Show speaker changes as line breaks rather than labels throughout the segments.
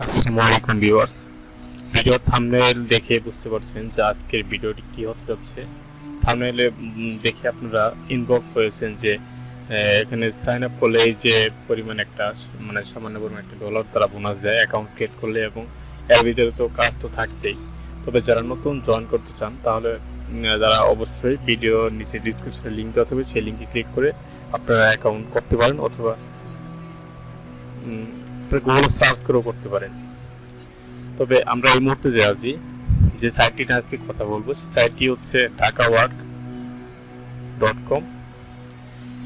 আসসালামু আলাইকুম viewers. Video thumbnail দেখে বুঝতে পারছেন যে আজকের ভিডিওটি কি হতে যাচ্ছে। থাম্বনেলে দেখে আপনারা ইনভলভ হয়েছেন যে এখানে সাইন আপ করলে এই যে পরিমাণ একটা সামান্য পরিমাণ একটা ডলার তারা বোনাস দেয় অ্যাকাউন্ট ক্রিয়েট করলে, এবং এর ভিতরে তো কাজ তো থাকছেই। তবে যারা নতুন জয়েন করতে চান তাহলে যারা অবশ্যই ভিডিও নিচে ডিসক্রিপশনে লিঙ্ক দেওয়া থাকবে, সেই লিঙ্কে ক্লিক করে আপনারা অ্যাকাউন্ট করতে পারেন, অথবা গুগলে সার্চ করেও করতে পারেন। তবে আমরা এই মুহূর্তে যে আছি, যে সাইটটিতে আজকে কথা বলবো, সেই সাইটটি হচ্ছে dhakawork.com।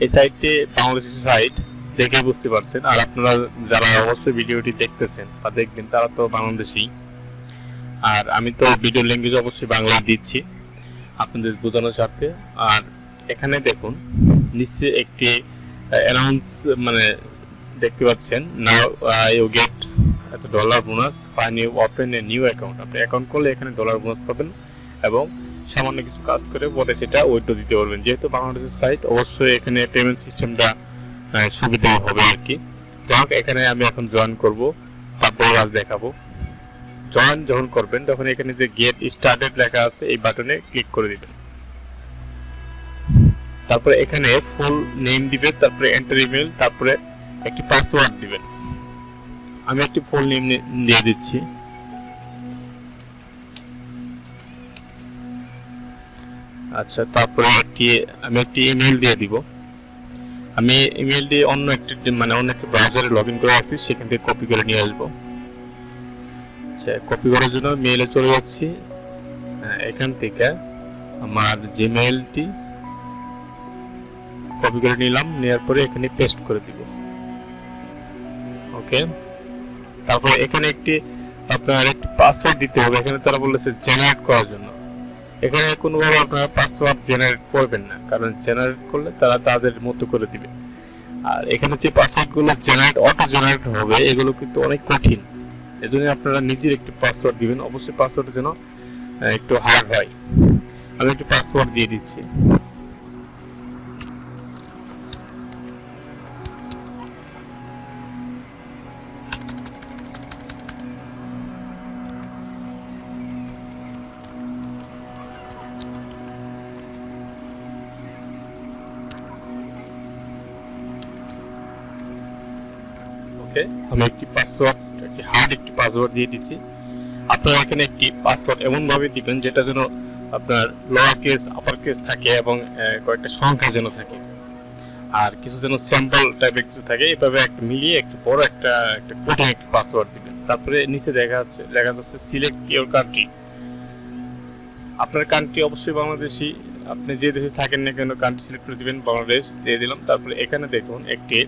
এই সাইটটি বাংলাদেশি সাইট, দেখে বুঝতে পারছেন। আর আপনারা যারা অবশ্যই ভিডিওটি দেখতেছেন বা দেখবেন তারা তো বাংলাদেশি, আর আমি তো ভিডিও ল্যাঙ্গুয়েজ অবশ্যই বাংলায় দিচ্ছি আপনাদের বোঝানোর স্বার্থে। আর এখানে দেখুন নিচে একটি অ্যানাউন্স দেখতে পাচ্ছেন, নাও ইউ গেট এত dollar bonus fine you open a new account. আপনি অ্যাকাউন্ট করলে এখানে ডলার বোনাস পাবেন, এবং সামান্য কিছু কাজ করে বলে সেটা উইথড্র দিতে পারবেন। যেহেতু বাংলাদেশের সাইট, অবশ্যই এখানে পেমেন্ট সিস্টেমটা সুবিধা হবে আর কি। যাই হোক, এখানে আমি এখন জয়েন করব, তারপর কাজ দেখাবো। জয়েন যখন করবেন তখন এখানে যে গেট স্টার্টেড লেখা আছে এই বাটনে ক্লিক করে দিবেন। তারপরে এখানে ফুল নেম দিবেন, তারপরে এন্টার ইমেল, তারপরে একটি পাসওয়ার্ড দিবেন। আমি একটি ফুল নেম দিয়ে দিচ্ছি। আচ্ছা, তারপরে আমি একটি ইমেল দিয়ে দিব। আমি ইমেলটি অন্য একটি ব্রাউজারে লগ ইন করে রাখছি, সেখান থেকে কপি করে নিয়ে আসবো। আচ্ছা, কপি করার জন্য মেইলে চলে যাচ্ছি। এখান থেকে আমার জিমেইলটি কপি করে নিলাম, নেওয়ার পরে এখানে পেস্ট করে দিব। ওকে, তারপরে এখানে আপনার একটি পাসওয়ার্ড দিতে হবে। এখানে তারা বলেছে জেনারেট করার জন্য। এখানে কোনোভাবে আপনারা পাসওয়ার্ড জেনারেট করবেন না, কারণ জেনারেট করলে তারা তাদের মতো করে দিবে। আর এখানে যে পাসওয়ার্ডগুলো অটো জেনারেট হবে, এগুলো কিন্তু অনেক কঠিন। এজন্য আপনারা নিজের একটি পাসওয়ার্ড দিবেন। অবশ্যই পাসওয়ার্ড যেন একটু হার্ড হয়। আমি একটি পাসওয়ার্ড দিয়ে দিচ্ছি। আমি একটি হার্ড একটি পাসওয়ার্ড দিয়ে দিচ্ছি। আপনারা এখানে একটি পাসওয়ার্ড এমনভাবে দিবেন যেটা যেন আপনার লোয়ার কেস আপার কেস থাকে, এবং কয়েকটা সংখ্যা যেন থাকে, আর কিছু যেন স্যাম্পল টাইপের কিছু থাকে। এইভাবে একটা মিলিয়ে একটু বড় একটা কঠিন একটি পাসওয়ার্ড দিবেন। তারপরে নিচে লেখা যাচ্ছে সিলেক্ট ইওর কান্ট্রি। আপনার কান্ট্রি অবশ্যই বাংলাদেশি, আপনি যে দেশে থাকেন না কেন কান্ট্রি সিলেক্ট করে দিবেন, বাংলাদেশ দিয়ে দিলাম। তারপরে এখানে দেখুন একটি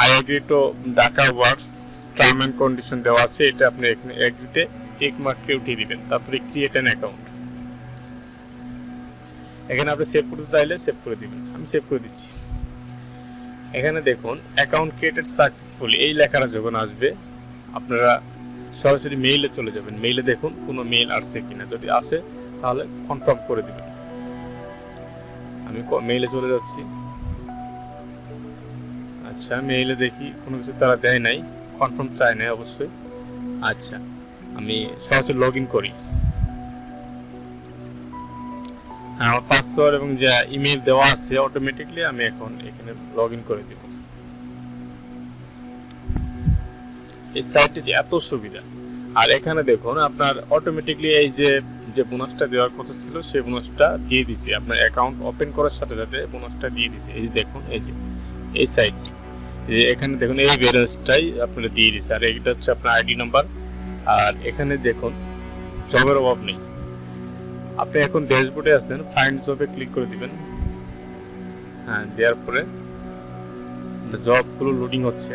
I agree to Dhaka works term and condition দেওয়া আছে, এটা আপনি এখানে এগ্রিতে টিক মার্কে উঠিয়ে দিবেন। তারপরে ক্রিয়েট অ্যান অ্যাকাউন্ট, এখানে আপনি সেভ করতে চাইলে সেভ করে দিবেন। আমি সেভ করে দিচ্ছি। এখানে দেখুন অ্যাকাউন্ট ক্রিয়েটেড সাকসেসফুলি, এই লেখাটা যখন আসবে আপনারা সরাসরি মেইলে চলে যাবেন। মেইলে দেখুন কোনো মেইল আসছে কিনা, যদি আসে তাহলে কনফার্ম করে দিবেন। আমি মেইলে চলে যাচ্ছি। আচ্ছা, মেইলে দেখি কোনো কিছু তারা দেয় নাই, কনফার্ম চাই নাই অবশ্যই। আচ্ছা, আমি সরাসরি লগ ইন করি। আমার পাসওয়ার্ড এবং যা ইমেল দেওয়া আছে অটোমেটিকলি আমি এখন এখানে লগ ইন করে দেব। এই সাইটে যে এত সুবিধা, আর এখানে দেখুন আপনার অটোমেটিকলি এই যে বোনাসটা দেওয়ার কথা ছিল সেই বোনাসটা দিয়ে দিছে। আপনার অ্যাকাউন্ট ওপেন করার সাথে সাথে বোনাসটা দিয়ে দিছে। এই যে দেখুন, এই সাইটটি, এখানে দেখুন এই ব্যালেন্সটাই আপনারা দিয়ে দিচ্ছে। আর এটা হচ্ছে আপনার আইডি নাম্বার। আর এখানে দেখুন জবের অভাব নেই। আপনি এখন ড্যাশবোর্ডে আছেন, ফাইন্ড জবে ক্লিক করে দিবেন। হ্যাঁ, দেওয়ার পরে জবগুলো লোডিং হচ্ছে।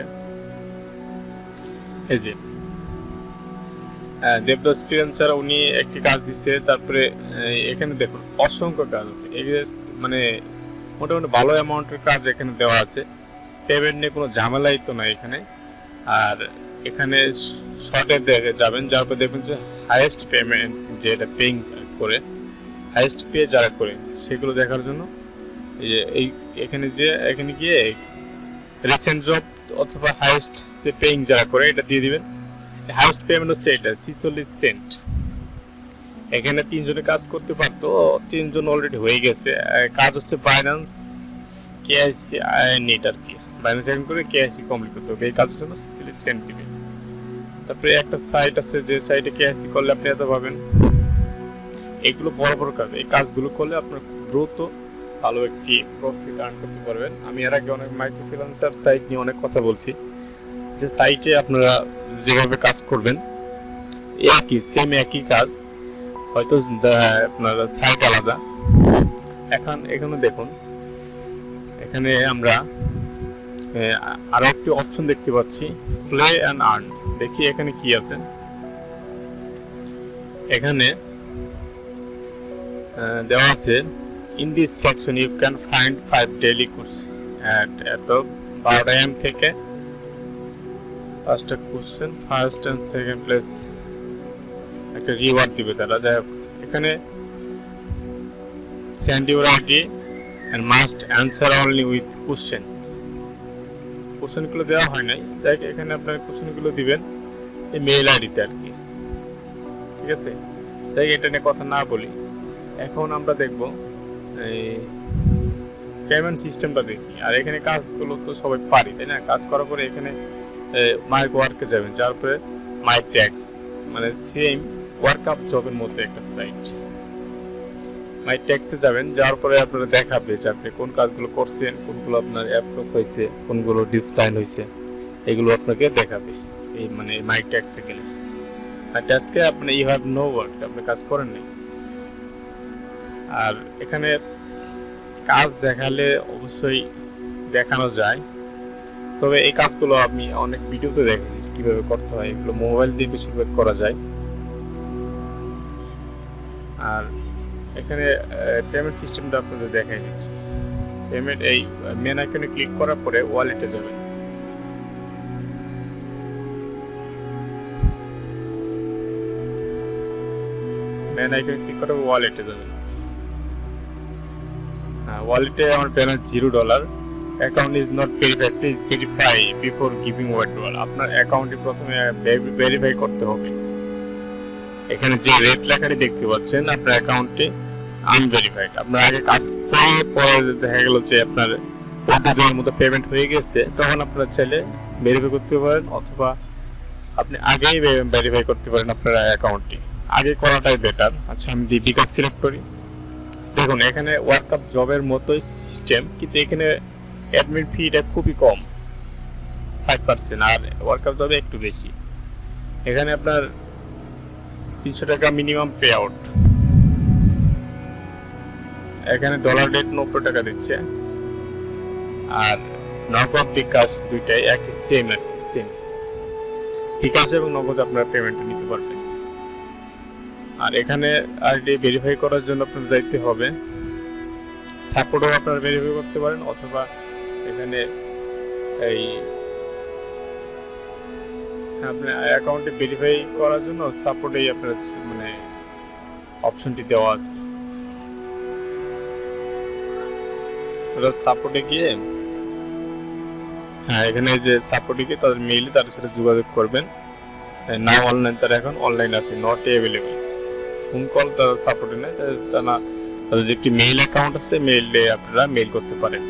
এই যে দেবদাস ফ্রিল্যান্সার, উনি একটি কাজ দিচ্ছে। তারপরে এখানে দেখুন অসংখ্য কাজ আছে। মোটামুটি ভালো অ্যামাউন্টের কাজ এখানে দেওয়া আছে। পেমেন্ট নিয়ে কোনো ঝামেলাই তো নাই এখানে। আর এখানে শর্টে যাবেন, যার পর দেখবেন যে হাইয়েস্ট পেমেন্ট যেটা পেইং করে, হাইয়েস্ট পে যারা করে, সেগুলো দেখার জন্য এখানে গিয়ে রিসেন্ট জব অথবা হাইয়েস্ট যে পেইং যারা করে এটা দিয়ে দিবেন। হাইয়েস্ট পেমেন্ট হচ্ছে এটা 46 সেন্ট। এখানে 3 জনে কাজ করতে পারতো, 3 জন অলরেডি হয়ে গেছে। কাজ হচ্ছে বাইন্যান্স কেআইসি নেট আর কি, বাইন্যান্স অ্যাকাউন্ট করে কেআইসি কমপ্লিট করতে হবে। এই কাজের জন্য 46 সেন্ট দিবে। তারপরে একটা সাইট আছে, যে সাইটে কেআইসি করলে আপনি এত পাবেন। এগুলো বড় বড় কাজ, এই কাজগুলো করলে আপনার দ্রুত ভালো একটি প্রফিট আর্ন করতে পারবেন। আমি এর আগে অনেক মাইক্রো ফ্রিল্যান্সার সাইট নিয়ে অনেক কথা বলছি, যে সাইটে আপনারা যেভাবে কাজ করবেন একই সেম একই কাজ, হয়তো আপনার সাইট আলাদা। এখানে দেখুন, এখানে আমরা আরো একটি অপশন দেখতে পাচ্ছি, প্লে অ্যান্ড আর্ন। দেখি এখানে কি আছে। এখানে দেওয়া আছে, in this section you can find 5 daily course at 12 AM থেকে 5টা question, first and second place একটা রিওয়ার্ড দিবে তারা। যাই হোক, এখানে send your ID and must answer only with question. কোশ্চেনগুলো দেওয়া হয় নাই, যাই এখানে আপনার কোশ্চেনগুলো দিবেন এই মেইল আইডিতে আর কি, ঠিক আছে। যাই এটা নিয়ে কথা না বলি, এখন আমরা দেখব এই পেমেন্ট সিস্টেমটা দেখি। আর এখানে কাজগুলো তো সবাই পারি, তাই না? কাজ করার পরে এখানে মাইক ওয়ার্কে যাবেন, যার পরে মাইক ট্যাক্স, মানে সেম ওয়ার্ক আপ জবের মতো একটা সাইট। মাইক ট্যাক্সে যাবেন, যাওয়ার পরে আপনারা দেখাবে যে আপনি কোন কাজগুলো করছেন, কোনগুলো আপনার অ্যাপ্রুভ হয়েছে, কোনগুলো ডিসলাইন হয়েছে, এগুলো আপনাকে দেখাবে। এই মানে মাইক ট্যাক্সে গেলে, আর ট্যাক্সকে আপনি ইউ হ্যাভ নো ওয়ার্ক, আপনি কাজ করেন নাই। আর এখানে কাজ দেখালে অবশ্যই দেখানো যায়, তবে এই কাজগুলো আমি অনেক ভিডিওতে দেখেছি কিভাবে করতে হয়। এগুলো মোবাইল দিয়ে বেশিরভাগ করা যায়। আর এখানে পেমেন্ট সিস্টেমটা আপনাদের দেখাই দিচ্ছি। পেমেন্ট এই মেন আইকনে ক্লিক করার পরে ওয়ালেটে যাবেন। মেন আইকনে ক্লিক করে ওয়ালেটে যাবেন। ওয়ালেটে আমার balance $0। Account is not verified, please verify before giving withdrawal. আপনার অ্যাকাউন্টটি প্রথমে ভেরিফাই করতে হবে। এখানে যে রেড লেখাটি দেখতে পাচ্ছেন, আপনার অ্যাকাউন্টটি আনভেরিফাইড। আপনার আগে কাজ করে পরে দেখা গেল যে আপনার দিনের মতো পেমেন্ট হয়ে গেছে, তখন আপনারা চাইলে ভেরিফাই করতে পারেন, অথবা আপনি আগেই ভেরিফাই করতে পারেন আপনার অ্যাকাউন্টটি। আগে করাটাই বেটার। আচ্ছা, আমি বিকাশ সিলেক্ট করি। দেখুন, এখানে ওয়ার্ক আপ জবের মতোই সিস্টেম, কিন্তু এখানে অ্যাডমিন ফিটা খুবই কম, 5%, আর ওয়ার্ক আপ জবে একটু বেশি। এখানে আপনার 300 টাকা মিনিমাম পে আউট। এখানে ডলার রেট 90 টাকা দিচ্ছে, আর নগদ বিকাশ দুইটাই একই সেম আর কি, সেম। বিকাশ এবং নগদ আপনারা পেমেন্ট নিতে পারবেন। আর এখানে আইডি ভেরিফাই করার জন্য আপনার যাইতে হবে সাপোর্টও আপনারা ভেরিফাই করতে পারেন, অথবা এখানে এই আপনার অ্যাকাউন্টে ভেরিফাই করার জন্য সাপোর্টেই আপনার মানে অপশনটি দেওয়া আছে। সাপোর্টে গিয়ে এখানে যে সাপোর্টে গিয়ে তাদের মেইলে তাদের সাথে যোগাযোগ করবেন। না অনলাইন, তারা এখন অনলাইন আছে, নট অ্যাভেলেবল। ফোন কল তারা সাপোর্টে নেয়, তাদের যে একটি মেইল অ্যাকাউন্ট আছে, মেইলে আপনারা মেইল করতে পারেন।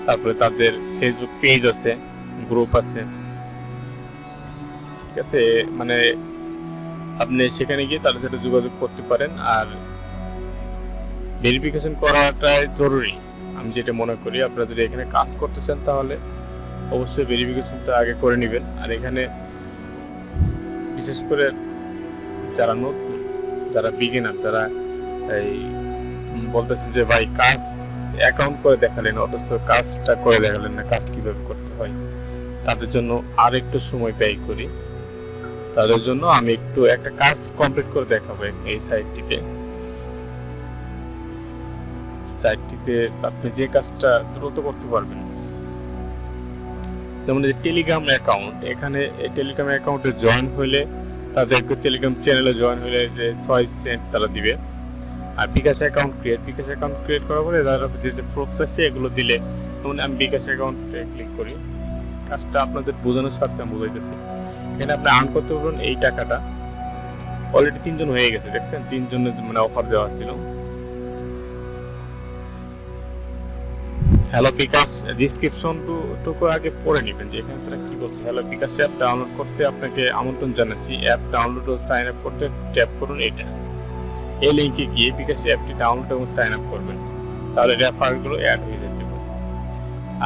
তারপরে তাদের ফেসবুক পেজ আছে, গ্রুপ আছে, ঠিক আছে। মানে আপনি সেখানে গিয়ে তাদের সাথে যোগাযোগ করতে পারেন। আর ভেরিফিকেশন করাটাই জরুরি, আমি যেটা মনে করি। আপনারা যদি এখানে কাজ করতে চান তাহলে অবশ্যই ভেরিফিকেশনটা আগে করে নেবেন। আর এখানে বিশেষ করে যারা নতুন, যারা বিগিনার, যারা এই বলতেছেন যে ভাই কাজ অ্যাকাউন্ট করে দেখালেন অথচ কাজটা করে দেখালেন না, কাজ কিভাবে করতে হয়, তাদের জন্য আর একটু সময় ব্যয় করি। তাদের জন্য আমি একটু একটা কাজ কমপ্লিট করে দেখাবো এই সাইটটিতে। আপনি যে কাজটা দ্রুত করতে পারবেন, যেমন যে টেলিগ্রাম অ্যাকাউন্ট। এখানে এই টেলিগ্রাম অ্যাকাউন্টে জয়েন হলে, তাদেরকে টেলিগ্রাম চ্যানেলে জয়েন হলে যে 6 সেন্ট তারা দিবে। আর বিকাশ অ্যাকাউন্ট ক্রিয়েট করার পরে তারা যে প্রুফ আছে এগুলো দিলে, যেমন আমি বিকাশ অ্যাকাউন্টে ক্লিক করি। কাজটা আপনাদের বোঝানোর স্বার্থে আমি বুঝাইতেছি। এখানে আপনি আর্ন করতে পারবেন এই টাকাটা। অলরেডি 3 জন হয়ে গেছে, দেখছেন 3 জনের মানে অফার দেওয়া ছিল। হ্যালো বিকাশ ডিসক্রিপশন টুকু আগে পড়ে নেবেন যে এখানে তারা কি বলছে। হ্যালো বিকাশ অ্যাপ ডাউনলোড করতে আপনাকে আমন্ত্রণ জানাচ্ছি। অ্যাপ ডাউনলোড ও সাইন আপ করতে ট্যাপ করুন এটা। এই লিঙ্কে গিয়ে বিকাশ অ্যাপটি ডাউনলোড এবং সাইন আপ করবেন, তাহলে রেফারগুলো অ্যাড হয়ে যেতে পারে।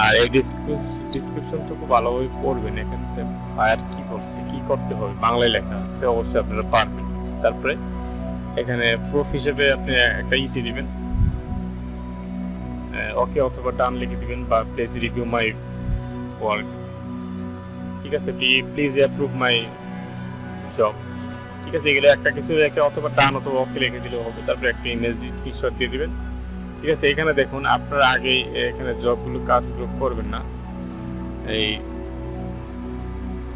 আর এই ডিসক্রিপশনটুকু ভালোভাবে পড়বেন। এখানে বায়ার কি বলছে, কি করতে হবে বাংলায় লেখা আছে, অবশ্যই আপনারা পারবেন। তারপরে এখানে প্রুফ হিসেবে আপনি একটা ইতি দিবেন, ওকে অথবা ডান লিখে দিবেন, বা প্লিজ রিভিউ মাই ওয়ার্ক, ঠিক আছে, প্লিজ অ্যাপ্রুভ মাই জব, ঠিক আছে। এগুলো একটা কিছু রেখে অথবা ডান অথবা ওকে লিখে দিলেও হবে। তারপরে একটা ইমেজ স্ক্রিনশট দিয়ে দিবেন, ঠিক আছে। এখানে দেখুন আপনারা আগে এখানে জবগুলো কাজগুলো করবেন না, এই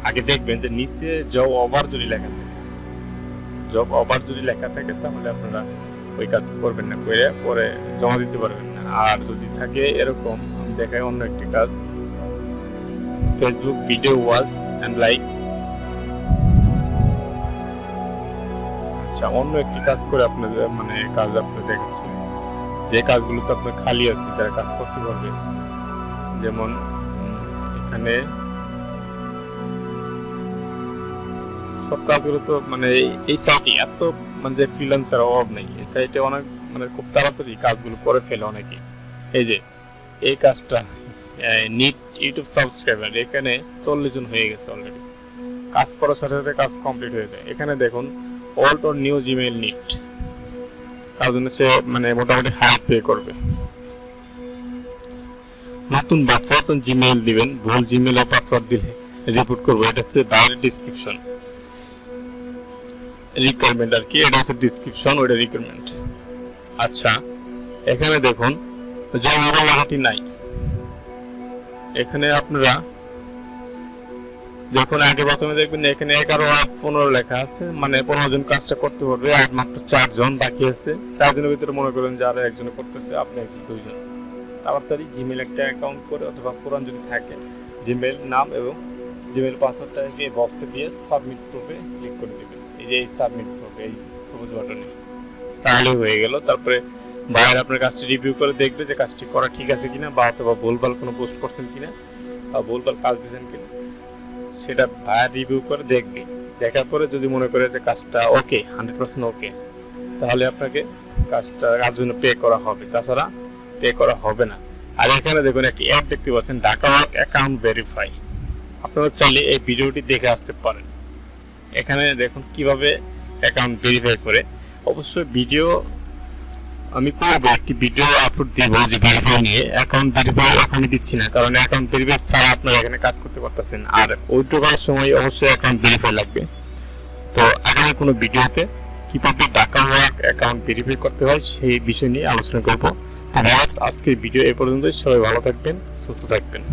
আগে দেখবেন যে নিচে জব অফার যদি লেখা থাকে, জব অফার যদি লেখা থাকে তাহলে আপনারা ওই কাজ করবেন না, করে পরে জমা দিতে পারবেন না। আর যদি থাকে এরকম, আমি দেখাই অন্য একটি কাজ, Facebook video watch and like, আচ্ছা অন্য একটি কাজ করে আপনাদের মানে কাজ আপনাদের দেখাচ্ছি, যে কাজগুলো তো আপনার খালি আছে যারা কাজ করতে পারবে। যেমন এখানে সব কাজগুলো তো মানে এই সাইটে এত মানে যে ফ্রিল্যান্সার অভাব নেই, এই সাইটে অনেক মানে খুব তাড়াতাড়ি কাজগুলো করে ফেলে অনেকে। এই যে এই কাজটা নিট ইউটিউব সাবস্ক্রাইবার, এখানে 40 জন হয়ে গেছে অলরেডি। কাজ করার সাথে সাথে কাজ কমপ্লিট হয়ে যায়। এখানে দেখুন old or new Gmail need, তার জন্য সে মানে মোটামুটি হাই পে করবে। নতুন বা পুরাতন জিমেইল দিবেন, ভুল জিমেইল ও পাসওয়ার্ড দিলে রিপোর্ট করবো। এটা হচ্ছে বাইরের ডিসক্রিপশন, রিকোয়ারমেন্ট আর কি, এটা হচ্ছে ডিসক্রিপশন, ওইটা রিকোয়ারমেন্ট। আচ্ছা এখানে দেখুন জব লেখাটি নাই। এখানে আপনারা যখন আগে প্রথমে দেখবেন এখানে 11 আর 15 লেখা আছে, মানে 15 জন কাজটা করতে পারবে, আর মাত্র 4 জন বাকি আছে। 4 জনের ভিতরে মনে করেন যে আরো একজন করতেছে, আপনি একজন, 2 জন। তাড়াতাড়ি জিমেইল একটা অ্যাকাউন্ট করে অথবা পুরান যদি থাকে জিমেইল নাম এবং জিমেইল পাসওয়ার্ডটাকে বক্সে দিয়ে সাবমিট প্রুফে ক্লিক করে দিবেন। এই যে এই সাবমিট প্রুফে এই সবুজ বাটনে, তাহলে হয়ে গেল। তারপরে ভাইয়ার আপনার কাজটি রিভিউ করে দেখবে যে কাজটি করা ঠিক আছে কিনা, বা অথবা ভুলভাল কোনো পোস্ট করছেন কিনা বা ভুলভাল কাজ দিয়েছেন কিনা, সেটা ভাইয়ার রিভিউ করে দেখবে। দেখার পরে যদি মনে করে যে কাজটা ওকে, 100% ওকে, তাহলে আপনাকে কাজের জন্য পে করা হবে, তাছাড়া পে করা হবে না। আর এখানে দেখুন একটি অ্যাপ দেখতে পাচ্ছেন, ঢাকা ওয়ার্ক অ্যাকাউন্ট ভেরিফাই। আপনারা চাইলে এই ভিডিওটি দেখে আসতে পারেন। এখানে দেখুন কিভাবে অ্যাকাউন্ট ভেরিফাই করে। অবশ্যই ভিডিও আমি করবো, একটি ভিডিও আপলোড দিব যে ভেরিফাই নিয়ে। অ্যাকাউন্ট ভেরিফাই এখনই দিচ্ছি না, কারণ অ্যাকাউন্ট ভেরিফাই ছাড়া আপনারা এখানে কাজ করতে পারতেছেন। আর উইথড্র করার সময় অবশ্যই অ্যাকাউন্ট ভেরিফাই লাগবে। তো আগামী কোনো ভিডিওতে কিভাবে ঢাকা ওয়ার্ক অ্যাকাউন্ট ভেরিফাই করতে হয় সেই বিষয় নিয়ে আলোচনা করবো। আজকের ভিডিও এ পর্যন্তই। সবাই ভালো থাকবেন, সুস্থ থাকবেন।